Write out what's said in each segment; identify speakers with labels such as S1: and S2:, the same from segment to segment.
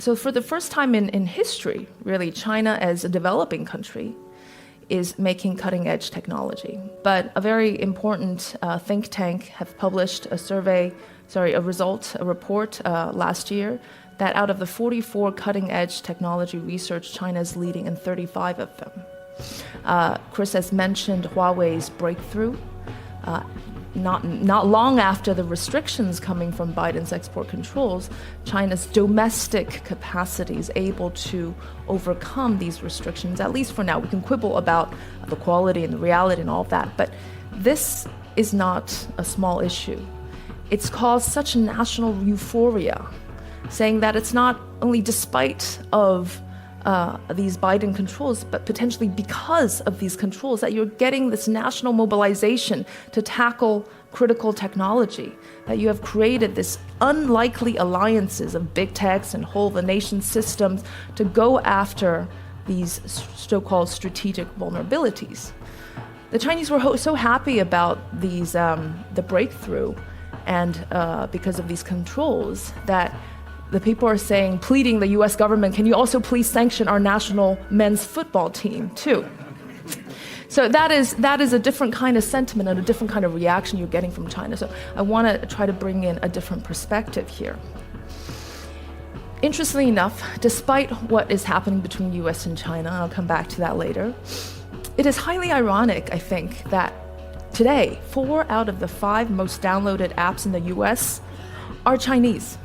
S1: So for the first time in history, really, China as a developing country is making cutting-edge technology. But a very important think tank have published a report last year that out of the 44 cutting-edge technology research, China is leading in 35 of them. Chris has mentioned Huawei's breakthrough. Not long after the restrictions coming from Biden's export controls, China's domestic capacity is able to overcome these restrictions, at least for now. We can quibble about the quality and the reality and all of that, but this is not a small issue. It's caused such national euphoria, saying that it's not only despite of these Biden controls, but potentially because of these controls, that you're getting this national mobilization to tackle critical technology, that you have created this unlikely alliances of big techs and whole the nation systems to go after these so-called strategic vulnerabilities. The Chinese were so happy about these the breakthrough and because of these controls that the people are saying, pleading the US government, can you also please sanction our national men's football team too? So that is a different kind of sentiment and a different kind of reaction you're getting from China. So I want to try to bring in a different perspective here. Interestingly enough, despite what is happening between US and China, I'll come back to that later, it is highly ironic, I think, that today, 4 out of the 5 most downloaded apps in the US are Chinese.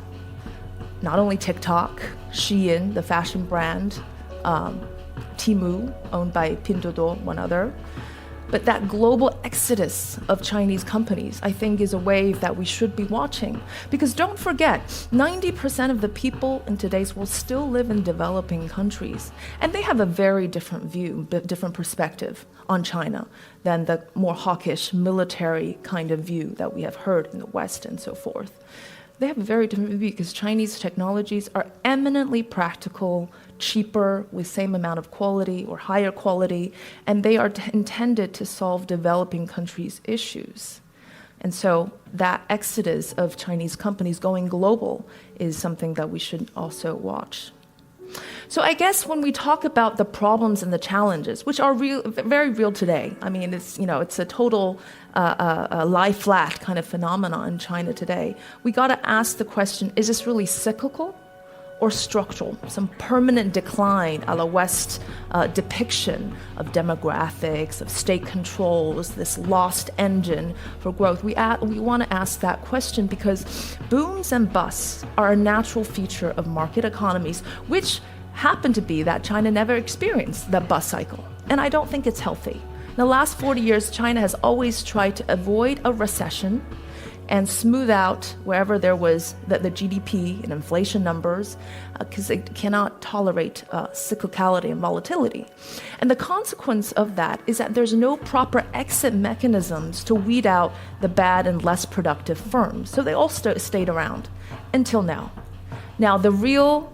S1: Not only TikTok, Shein, the fashion brand, Temu, owned by Pinduoduo, one other. But that global exodus of Chinese companies, I think, is a wave that we should be watching. Because don't forget, 90% of the people in today's world still live in developing countries. And they have a very different view, different perspective on China than the more hawkish military kind of view that we have heard in the West and so forth. They have a very different view because Chinese technologies are eminently practical, cheaper, with same amount of quality or higher quality, and they are intended to solve developing countries' issues. And so that exodus of Chinese companies going global is something that we should also watch. So I guess when we talk about the problems and the challenges, which are real, very real today, I mean, it's a total lie flat kind of phenomenon in China today. We got to ask the question: is this really cyclical or structural? Some permanent decline, a la West depiction of demographics, of state controls, this lost engine for growth. We want to ask that question because booms and busts are a natural feature of market economies, which happen to be that China never experienced the bust cycle. And I don't think it's healthy. In the last 40 years, China has always tried to avoid a recession and smooth out wherever there was the GDP and inflation numbers, because it cannot tolerate cyclicality and volatility. And the consequence of that is that there's no proper exit mechanisms to weed out the bad and less productive firms. So they all stayed around until now. Now, the real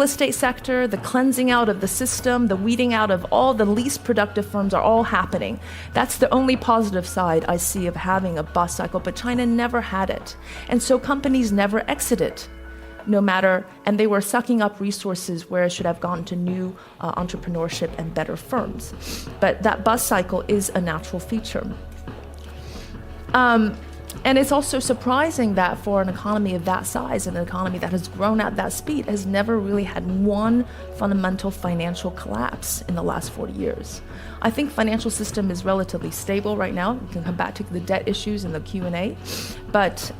S1: estate sector, the cleansing out of the system, the weeding out of all the least productive firms are all happening. That's the only positive side I see of having a bust cycle, but China never had it. And so companies never exited, and they were sucking up resources where it should have gone to new entrepreneurship and better firms. But that bust cycle is a natural feature. And it's also surprising that for an economy of that size, and an economy that has grown at that speed, has never really had one fundamental financial collapse in the last 40 years. I think financial system is relatively stable right now. We can come back to the debt issues in the Q&A. But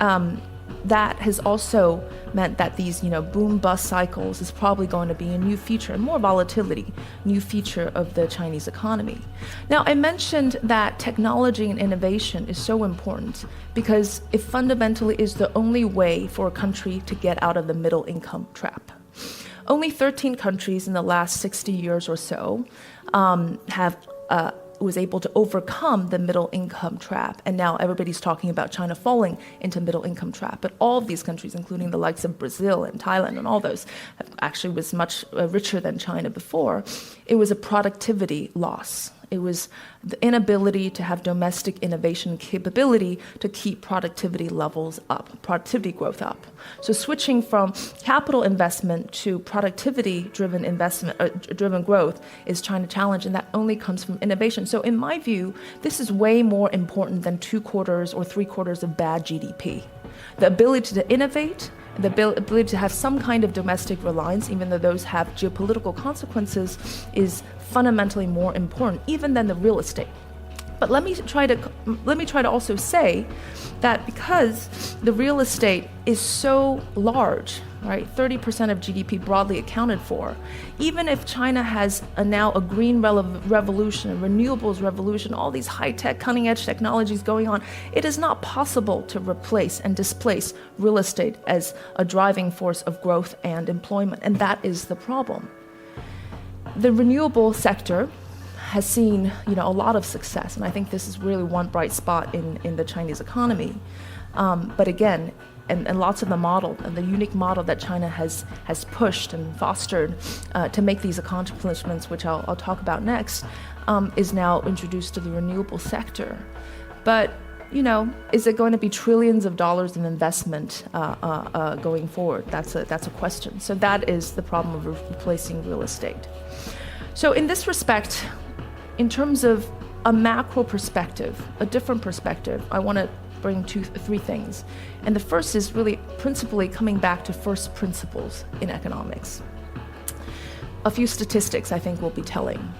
S1: that has also meant that these boom-bust cycles is probably going to be a new feature, and more volatility, new feature of the Chinese economy. Now, I mentioned that technology and innovation is so important because it fundamentally is the only way for a country to get out of the middle income trap. Only 13 countries in the last 60 years or so was able to overcome the middle income trap. And now everybody's talking about China falling into middle income trap. But all of these countries, including the likes of Brazil and Thailand and all those, actually was much richer than China before. It was a productivity loss. It was the inability to have domestic innovation capability to keep productivity levels up, productivity growth up. So switching from capital investment to productivity-driven driven growth is China's challenge, and that only comes from innovation. So in my view, this is way more important than 2 quarters or 3 quarters of bad GDP. The ability to innovate, the ability to have some kind of domestic reliance, even though those have geopolitical consequences, is fundamentally more important, even than the real estate. But let me try to also say that because the real estate is so large, right, 30% of GDP broadly accounted for, even if China has now a green revolution, a renewables revolution, all these high-tech, cutting-edge technologies going on, it is not possible to replace and displace real estate as a driving force of growth and employment, and that is the problem. The renewable sector has seen, a lot of success, and I think this is really one bright spot in the Chinese economy. But again, and lots of the model, and the unique model that China has pushed and fostered to make these accomplishments, which I'll talk about next, is now introduced to the renewable sector. But is it going to be trillions of dollars in investment going forward? That's a question. So that is the problem of replacing real estate. So in this respect, in terms of a macro perspective, a different perspective, I want to bring 3 things. And the first is really principally coming back to first principles in economics. A few statistics I think will be telling.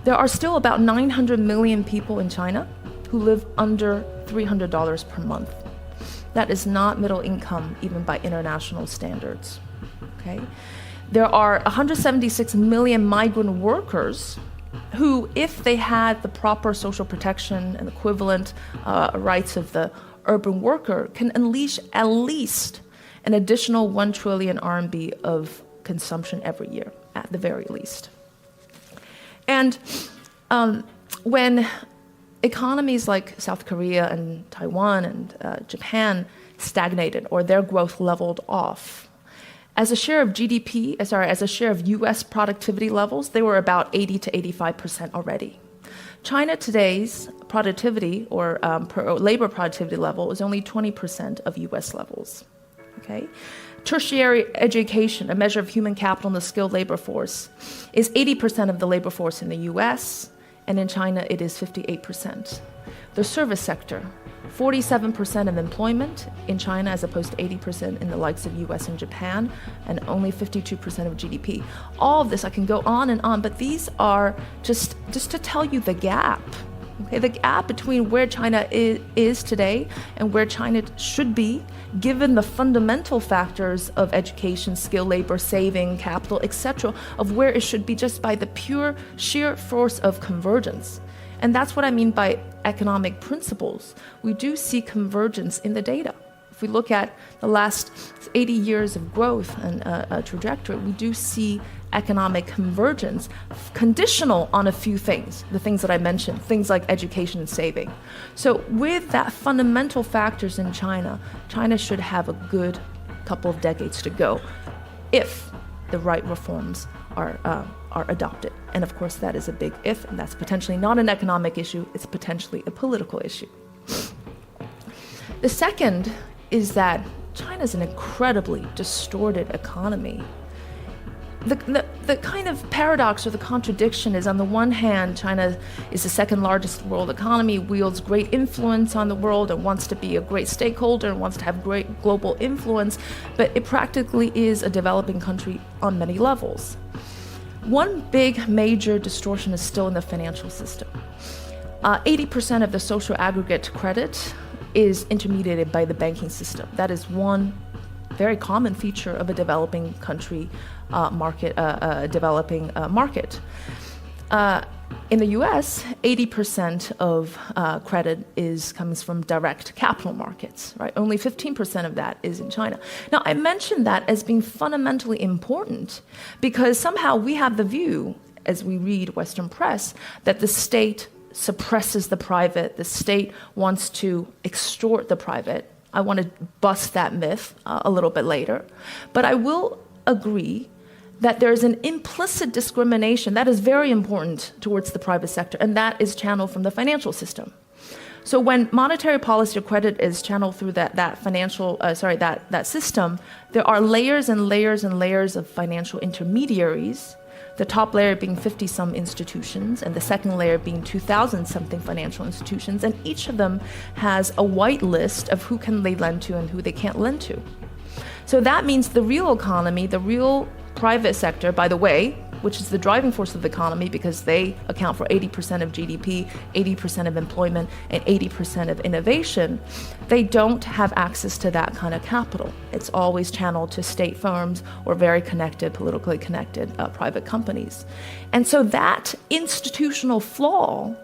S1: There are still about 900 million people in China who live under $300 per month. That is not middle income even by international standards. Okay? There are 176 million migrant workers who, if they had the proper social protection and equivalent rights of the urban worker, can unleash at least an additional 1 trillion RMB of consumption every year, at the very least. And when economies like South Korea and Taiwan and Japan stagnated or their growth leveled off, as a share of as a share of US productivity levels, they were about 80 to 85% already. China today's productivity or labor productivity level is only 20% of US levels. Okay? Tertiary education, a measure of human capital in the skilled labor force, is 80% of the labor force in the US, and in China it is 58%. The service sector, 47% of employment in China as opposed to 80% in the likes of US and Japan, and only 52% of GDP. All of this, I can go on and on, but these are just to tell you the gap. Okay, the gap between where China is today and where China should be, given the fundamental factors of education, skill labor, saving, capital, etc., of where it should be just by the pure sheer force of convergence. And that's what I mean by economic principles. We do see convergence in the data. If we look at the last 80 years of growth and trajectory, we do see economic convergence conditional on a few things, the things that I mentioned, things like education and saving. So with that fundamental factors in China, China should have a good couple of decades to go if the right reforms are adopted. And of course, that is a big if, and that's potentially not an economic issue, it's potentially a political issue. The second is that China is an incredibly distorted economy. The kind of paradox or the contradiction is, on the one hand, China is the second largest world economy, wields great influence on the world and wants to be a great stakeholder and wants to have great global influence, but it practically is a developing country on many levels. One big major distortion is still in the financial system. 80% of the social aggregate credit is intermediated by the banking system. That is one very common feature of a developing country market. In the US, 80% of credit comes from direct capital markets, right? Only 15% of that is in China. Now, I mentioned that as being fundamentally important because somehow we have the view, as we read Western press, that the state suppresses the private, the state wants to extort the private. I want to bust that myth a little bit later. But I will agree that there's an implicit discrimination that is very important towards the private sector, and that is channeled from the financial system. So when monetary policy or credit is channeled through that system, there are layers and layers and layers of financial intermediaries, the top layer being 50-some institutions, and the second layer being 2,000-something financial institutions, and each of them has a white list of who can they lend to and who they can't lend to. So that means the real economy, the real private sector, by the way, which is the driving force of the economy because they account for 80% of GDP, 80% of employment, and 80% of innovation, they don't have access to that kind of capital. It's always channeled to state firms or very connected, politically connected private companies. And so that institutional flaw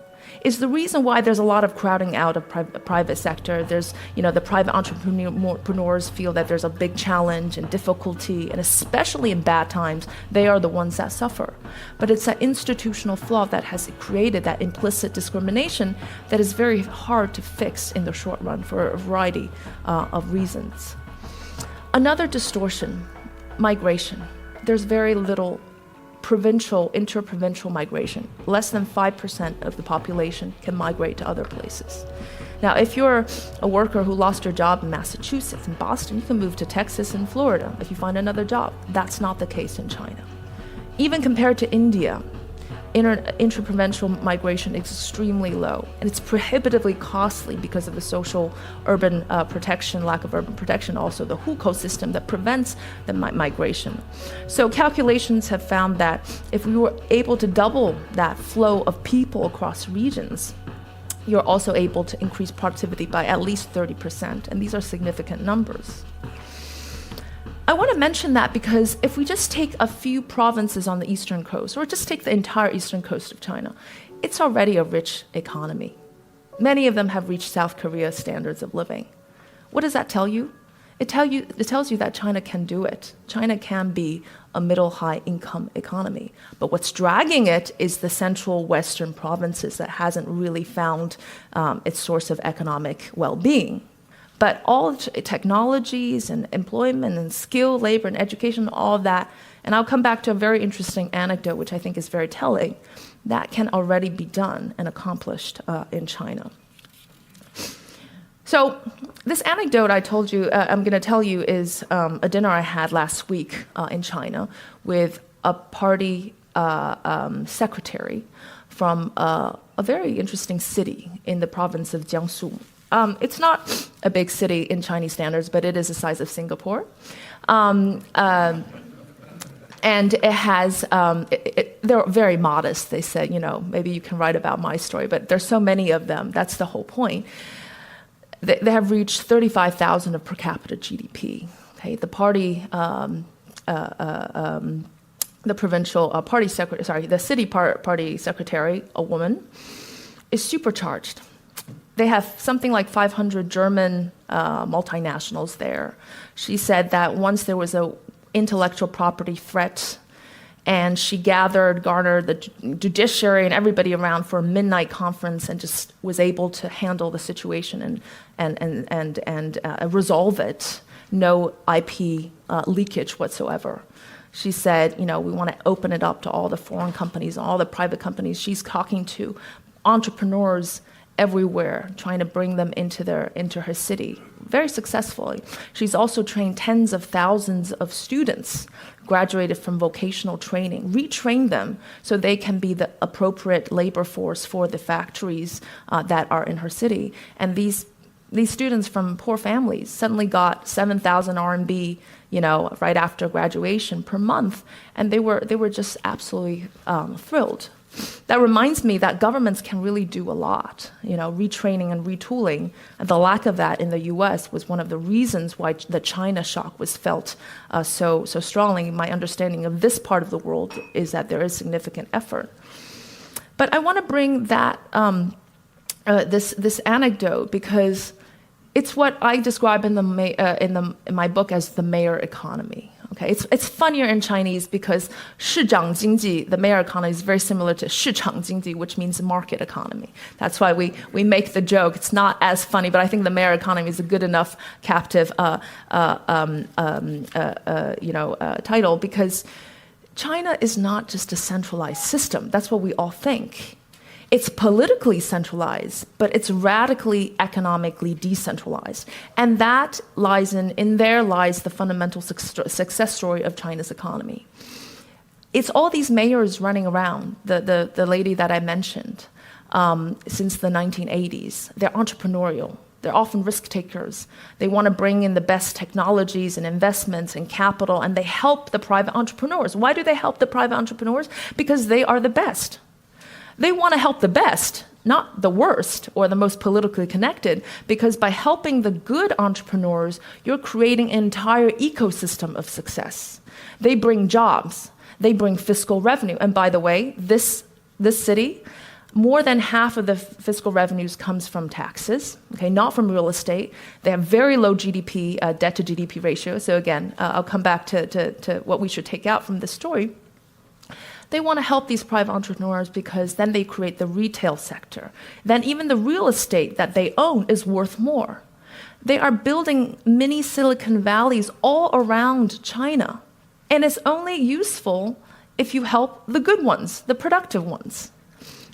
S1: is the reason why there's a lot of crowding out of private sector. There's, the private entrepreneurs feel that there's a big challenge and difficulty, and especially in bad times, they are the ones that suffer. But it's that institutional flaw that has created that implicit discrimination that is very hard to fix in the short run for a variety of reasons. Another distortion, migration. There's very little interprovincial migration. Less than 5% of the population can migrate to other places. Now, if you're a worker who lost your job in Massachusetts and Boston, you can move to Texas and Florida if you find another job. That's not the case in China. Even compared to India, interprovincial migration is extremely low, and it's prohibitively costly because of the social urban protection, lack of urban protection, also the hukou system that prevents the migration. So calculations have found that if we were able to double that flow of people across regions, you're also able to increase productivity by at least 30%, and these are significant numbers. I want to mention that because if we just take a few provinces on the eastern coast, or just take the entire eastern coast of China, it's already a rich economy. Many of them have reached South Korea standards of living. What does that tell you? It tells you that China can do it. China can be a middle-high income economy. But what's dragging it is the central western provinces that hasn't really found its source of economic well-being. But all technologies and employment and skill, labor and education, all of that, and I'll come back to a very interesting anecdote, which I think is very telling, that can already be done and accomplished in China. So this anecdote I told you, I'm going to tell you, is a dinner I had last week in China with a party secretary from a very interesting city in the province of Jiangsu. It's not a big city in Chinese standards, but it is the size of Singapore. And it has, they're very modest. They said, maybe you can write about my story, but there's so many of them. That's the whole point. They have reached 35,000 of per capita GDP. Okay, the party, the provincial party secretary, the city party secretary, a woman, is supercharged. They have something like 500 German multinationals there. She said that once there was an intellectual property threat, and she garnered the judiciary and everybody around for a midnight conference and just was able to handle the situation and resolve it. No IP leakage whatsoever. She said, we want to open it up to all the foreign companies, all the private companies. She's talking to entrepreneurs everywhere, trying to bring them into her city, very successfully. She's also trained tens of thousands of students, graduated from vocational training, retrained them so they can be the appropriate labor force for the factories that are in her city. And these students from poor families suddenly got 7,000 RMB, right after graduation per month, and they were just absolutely thrilled. That reminds me that governments can really do a lot, retraining and retooling. And the lack of that in the U.S. was one of the reasons why the China shock was felt so strongly. My understanding of this part of the world is that there is significant effort. But I want to bring that this anecdote because it's what I describe in my book as the mayor economy. Okay, it's funnier in Chinese because 市场经济, the mayor economy, is very similar to 市场经济, which means market economy. That's why we make the joke. It's not as funny, but I think the mayor economy is a good enough captive title because China is not just a centralized system. That's what we all think. It's politically centralized, but it's radically economically decentralized. And that lies in there lies the fundamental success story of China's economy. It's all these mayors running around, the lady that I mentioned, since the 1980s. They're entrepreneurial. They're often risk takers. They want to bring in the best technologies and investments and capital, and they help the private entrepreneurs. Why do they help the private entrepreneurs? Because they are the best. They want to help the best, not the worst or the most politically connected, because by helping the good entrepreneurs, you're creating an entire ecosystem of success. They bring jobs. They bring fiscal revenue. And by the way, this city, more than half of the fiscal revenues comes from taxes, okay, not from real estate. They have very low GDP, debt to GDP ratio. So again, I'll come back to what we should take out from this story. They want to help these private entrepreneurs because then they create the retail sector. Then even the real estate that they own is worth more. They are building mini Silicon Valleys all around China. And it's only useful if you help the good ones, the productive ones.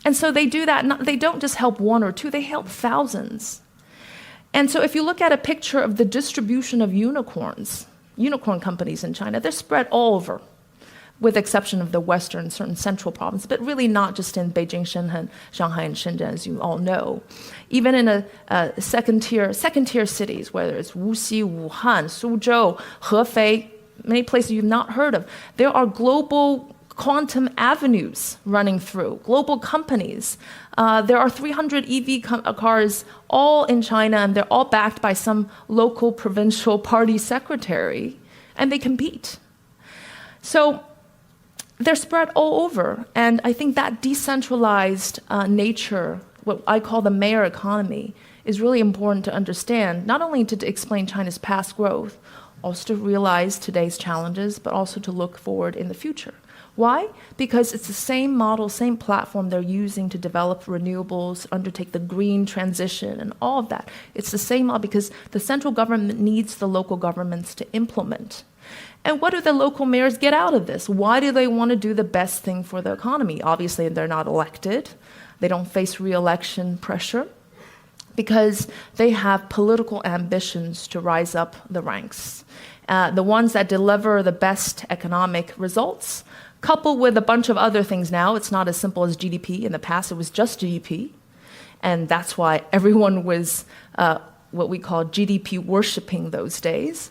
S1: And so they do that. They don't just help one or two, they help thousands. And so if you look at a picture of the distribution of unicorn companies in China, they're spread all over, with the exception of the western, certain central provinces, but really not just in Beijing, Shanghai, and Shenzhen, as you all know. Even in a second-tier cities, whether it's Wuxi, Wuhan, Suzhou, Hefei, many places you've not heard of, there are global quantum avenues running through, global companies. There are 300 EV cars all in China, and they're all backed by some local provincial party secretary, and they compete. So they're spread all over, and I think that decentralized nature, what I call the mayor economy, is really important to understand, not only to explain China's past growth, also to realize today's challenges, but also to look forward in the future. Why? Because it's the same model, same platform they're using to develop renewables, undertake the green transition, and all of that. It's the same model because the central government needs the local governments to implement. And what do the local mayors get out of this? Why do they want to do the best thing for the economy? Obviously, they're not elected. They don't face re-election pressure because they have political ambitions to rise up the ranks. The ones that deliver the best economic results, coupled with a bunch of other things now. It's not as simple as GDP. In the past, it was just GDP. And that's why everyone was what we call GDP worshipping those days.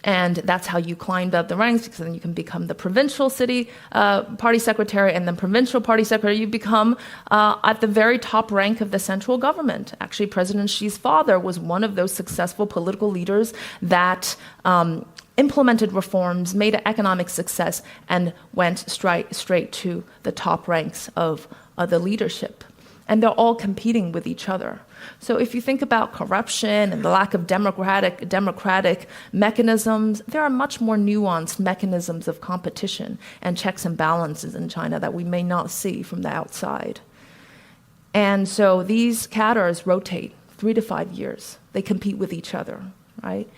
S1: And that's how you climbed up the ranks, because then you can become the provincial city party secretary, and then provincial party secretary, you become at the very top rank of the central government. Actually, President Xi's father was one of those successful political leaders that implemented reforms, made an economic success, and went straight to the top ranks of the leadership. And they're all competing with each other. So if you think about corruption and the lack of democratic mechanisms, there are much more nuanced mechanisms of competition and checks and balances in China that we may not see from the outside. And so these cadres rotate 3 to 5 years. They compete with each other, right?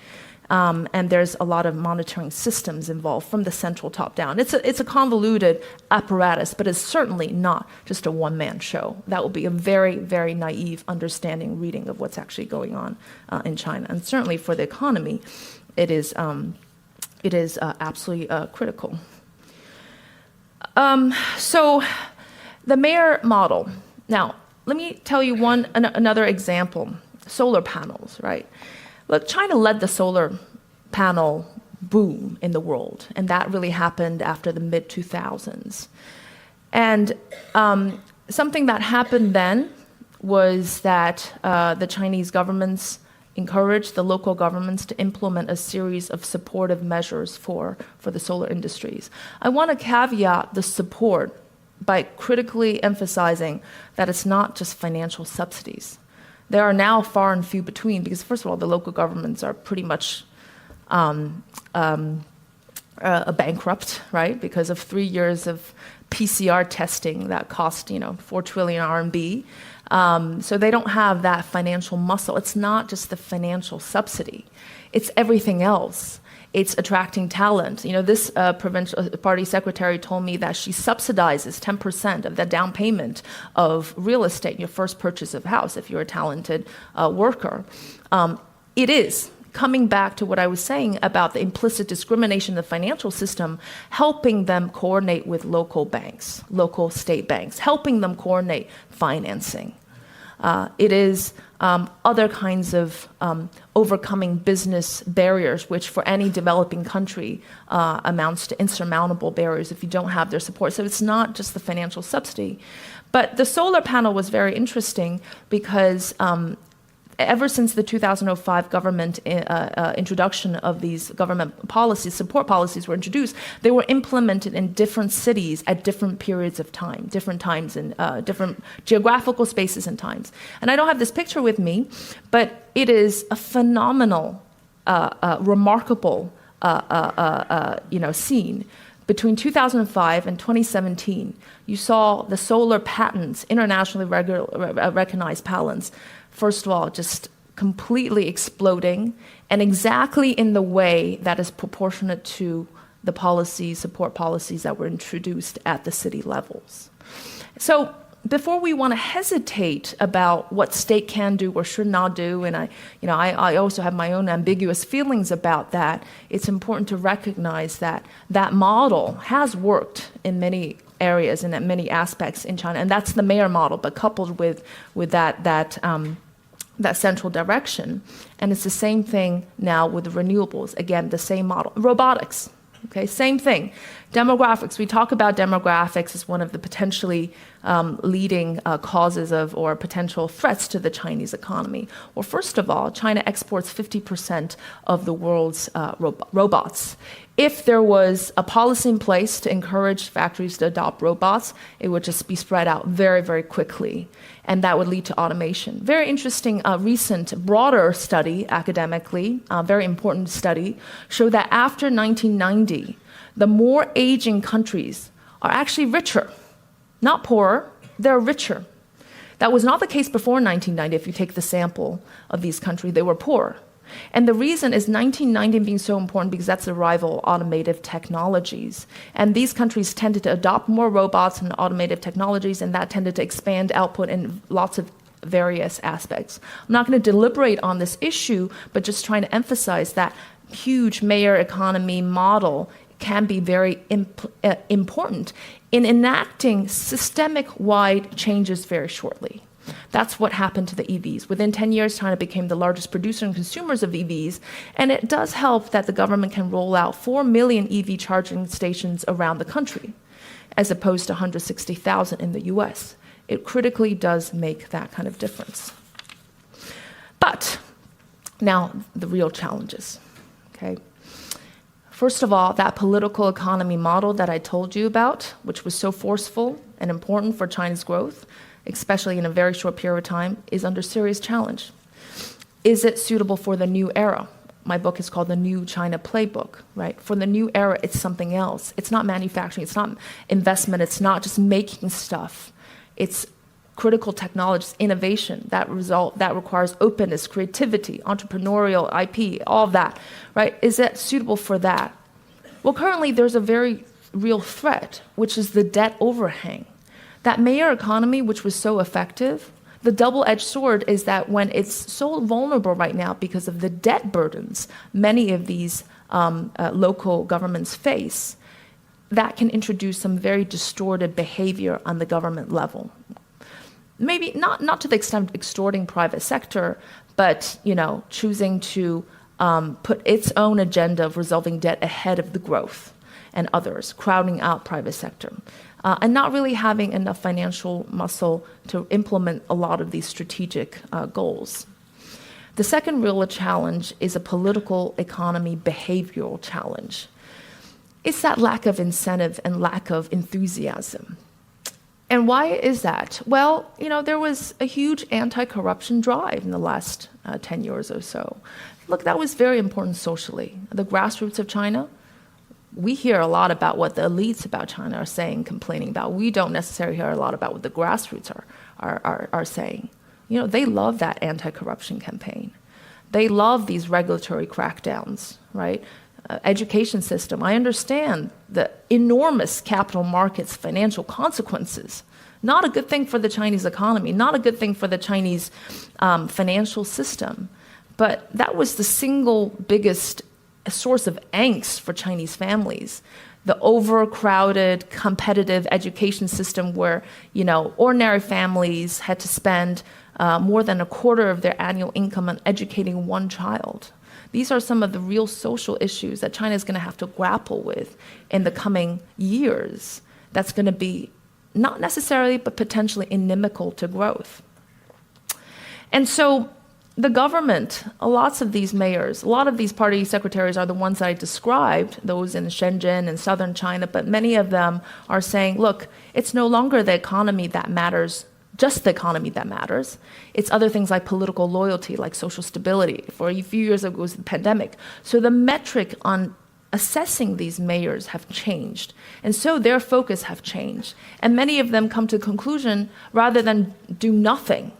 S1: And there's a lot of monitoring systems involved from the central top down. It's a convoluted apparatus, but it's certainly not just a one-man show. That would be a very, very naive understanding, reading of what's actually going on in China. And certainly for the economy, it is absolutely critical. So the mayor model. Now, let me tell you another example, solar panels, right? Look, China led the solar panel boom in the world, and that really happened after the mid-2000s. And something that happened then was that the Chinese governments encouraged the local governments to implement a series of supportive measures for the solar industries. I want to caveat the support by critically emphasizing that it's not just financial subsidies. They are now far and few between because, first of all, the local governments are pretty much bankrupt, right? Because of 3 years of PCR testing that cost, 4 trillion RMB. So they don't have that financial muscle. It's not just the financial subsidy. It's everything else. It's attracting talent. This provincial party secretary told me that she subsidizes 10% of the down payment of real estate in your first purchase of house if you're a talented worker. It is coming back to what I was saying about the implicit discrimination in the financial system, helping them coordinate with local banks, local state banks, helping them coordinate financing. It is other kinds of overcoming business barriers, which for any developing country amounts to insurmountable barriers if you don't have their support. So it's not just the financial subsidy. But the solar panel was very interesting because ever since the 2005 government introduction of these government policies, support policies were introduced, they were implemented in different cities at different periods of time, different times and different geographical spaces and times. And I don't have this picture with me, but it is a phenomenal, remarkable scene. Between 2005 and 2017, you saw the solar patents, internationally recognized patents, first of all, just completely exploding, and exactly in the way that is proportionate to the policies, support policies that were introduced at the city levels. So before we want to hesitate about what state can do or should not do, and I also have my own ambiguous feelings about that, it's important to recognize that that model has worked in many areas and at many aspects in China, and that's the mayor model, but coupled with that central direction. And it's the same thing now with the renewables. Again, the same model. Robotics, okay, same thing. Demographics, we talk about demographics as one of the potentially leading causes of or potential threats to the Chinese economy. Well, first of all, China exports 50% of the world's robots. If there was a policy in place to encourage factories to adopt robots, it would just be spread out very, very quickly, and that would lead to automation. Very interesting recent broader study academically, very important study, showed that after 1990, the more aging countries are actually richer, not poorer, they're richer. That was not the case before 1990. If you take the sample of these countries, they were poor. And the reason is 1990 being so important because that's the arrival of automated technologies. And these countries tended to adopt more robots and automated technologies, and that tended to expand output in lots of various aspects. I'm not going to deliberate on this issue, but just trying to emphasize that huge mayor economy model can be very important in enacting systemic-wide changes very shortly. That's what happened to the EVs. Within 10 years, China became the largest producer and consumers of EVs, and it does help that the government can roll out 4 million EV charging stations around the country, as opposed to 160,000 in the US. It critically does make that kind of difference. But now the real challenges, okay? First of all, that political economy model that I told you about, which was so forceful and important for China's growth, especially in a very short period of time, is under serious challenge. Is it suitable for the new era? My book is called The New China Playbook, right? For the new era, it's something else. It's not manufacturing, it's not investment, it's not just making stuff. It's critical technologies, innovation, that requires openness, creativity, entrepreneurial IP, all of that, right? Is it suitable for that? Well, currently there's a very real threat, which is the debt overhang. That mayor economy, which was so effective, the double-edged sword is that when it's so vulnerable right now because of the debt burdens many of these local governments face, that can introduce some very distorted behavior on the government level. Maybe not to the extent of extorting private sector, but choosing to put its own agenda of resolving debt ahead of the growth and others, crowding out private sector. And not really having enough financial muscle to implement a lot of these strategic goals. The second real challenge is a political economy behavioral challenge. It's that lack of incentive and lack of enthusiasm. And why is that? Well, there was a huge anti-corruption drive in the last 10 years or so. Look, that was very important socially. The grassroots of China, we hear a lot about what the elites about China are saying, complaining about. We don't necessarily hear a lot about what the grassroots are saying. They love that anti-corruption campaign. They love these regulatory crackdowns, right? education system. I understand the enormous capital markets financial consequences. Not a good thing for the Chinese economy, not a good thing for the Chinese financial system. But that was the single biggest source of angst for Chinese families. The overcrowded, competitive education system where, ordinary families had to spend more than a quarter of their annual income on educating one child. These are some of the real social issues that China is going to have to grapple with in the coming years. That's going to be not necessarily, but potentially inimical to growth. And so the government, lots of these mayors, a lot of these party secretaries are the ones that I described, those in Shenzhen and southern China, but many of them are saying, look, it's no longer the economy that matters, just the economy that matters. It's other things like political loyalty, like social stability. For a few years ago, it was the pandemic. So the metric on assessing these mayors have changed. And so their focus have changed. And many of them come to the conclusion, rather than do nothing,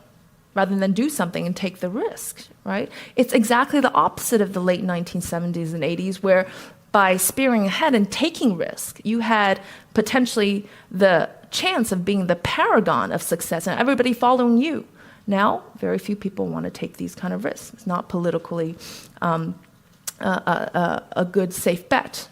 S1: rather than do something and take the risk, right? It's exactly the opposite of the late 1970s and 80s, where by spearing ahead and taking risk, you had potentially the chance of being the paragon of success and everybody following you. Now, very few people want to take these kind of risks. It's not politically a good, safe bet.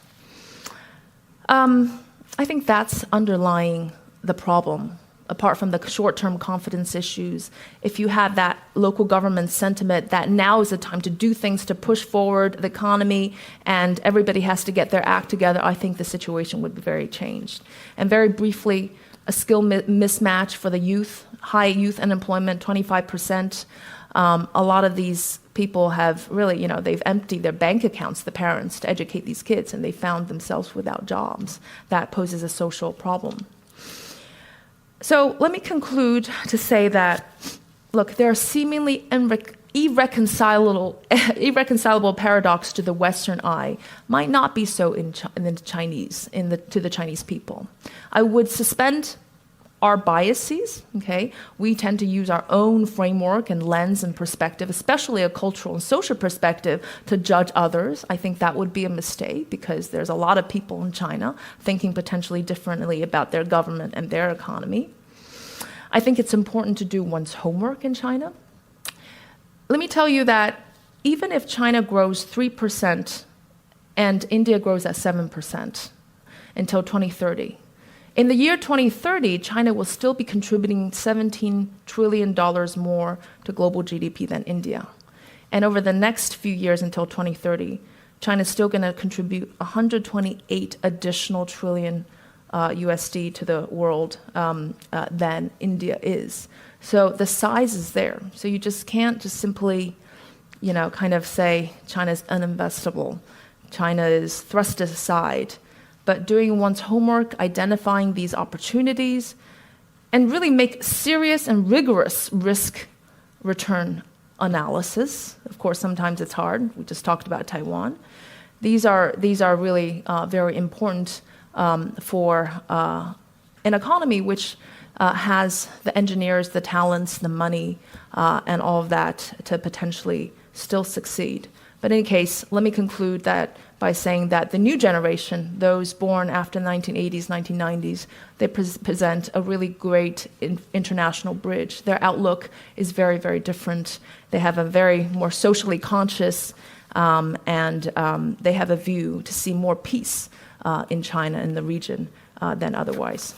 S1: I think that's underlying the problem. Apart from the short-term confidence issues, if you have that local government sentiment that now is the time to do things to push forward the economy and everybody has to get their act together, I think the situation would be very changed. And very briefly, a skill mismatch for the youth, high youth unemployment, 25%. A lot of these people have really, they've emptied their bank accounts, the parents, to educate these kids, and they found themselves without jobs. That poses a social problem. So let me conclude to say that, look, there are seemingly irreconcilable paradox to the Western eye, might not be so to the Chinese people. I would suspend our biases, okay? We tend to use our own framework and lens and perspective, especially a cultural and social perspective, to judge others. I think that would be a mistake because there's a lot of people in China thinking potentially differently about their government and their economy. I think it's important to do one's homework in China. Let me tell you that even if China grows 3% and India grows at 7% until 2030, in the year 2030, China will still be contributing $17 trillion more to global GDP than India. And over the next few years until 2030, China is still going to contribute 128 additional trillion USD to the world than India is. So the size is there. So you just can't just simply, kind of say China's uninvestable. China is thrust aside. But doing one's homework, identifying these opportunities, and really make serious and rigorous risk-return analysis. Of course, sometimes it's hard. We just talked about Taiwan. These are really very important for an economy which has the engineers, the talents, the money, and all of that to potentially still succeed. But in any case, let me conclude that by saying that the new generation, those born after the 1980s, 1990s, they present a really great international bridge. Their outlook is very, very different. They have a very more socially conscious and they have a view to see more peace in China and the region than otherwise.